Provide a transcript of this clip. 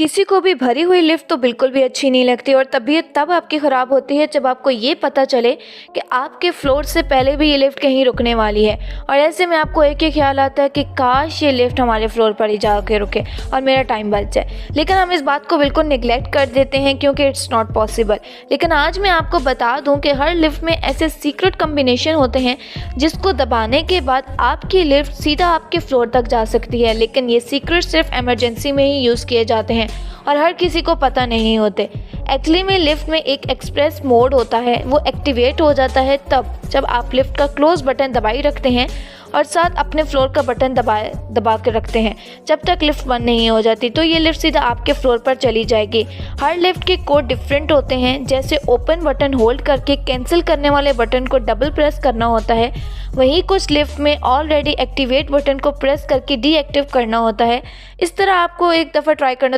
किसी को भी भरी हुई लिफ्ट तो बिल्कुल भी अच्छी नहीं लगती और तबीयत तब आपकी ख़राब होती है जब आपको ये पता चले कि आपके फ्लोर से पहले भी ये लिफ्ट कहीं रुकने वाली है। और ऐसे में आपको एक ही ख्याल आता है कि काश ये लिफ्ट हमारे फ्लोर पर ही जाके रुके और मेरा टाइम बच जाए। लेकिन हम इस बात को बिल्कुल निगलेक्ट कर देते हैं क्योंकि इट्स नॉट पॉसिबल। लेकिन आज मैं आपको बता दूँ कि हर लिफ्ट में ऐसे सीक्रेट कम्बिनेशन होते हैं जिसको दबाने के बाद आपकी लिफ्ट सीधा आपके फ्लोर तक जा सकती है। लेकिन ये सीक्रेट सिर्फ इमरजेंसी में ही यूज़ किए जाते हैं और हर किसी को पता नहीं होते। एक्चुअली में लिफ्ट में एक एक्सप्रेस मोड होता है, वो एक्टिवेट हो जाता है तब जब आप लिफ्ट का क्लोज बटन दबाई रखते हैं और साथ अपने फ्लोर का बटन दबा के रखते हैं जब तक लिफ्ट बंद नहीं हो जाती। तो ये लिफ्ट सीधा आपके फ्लोर पर चली जाएगी। हर लिफ्ट के कोड डिफरेंट होते हैं। जैसे ओपन बटन होल्ड करके कैंसिल करने वाले बटन को डबल प्रेस करना होता है, वहीं कुछ लिफ्ट में ऑलरेडी एक्टिवेट बटन को प्रेस करके डीएक्टिव करना होता है। इस तरह आपको एक दफ़ा ट्राई करना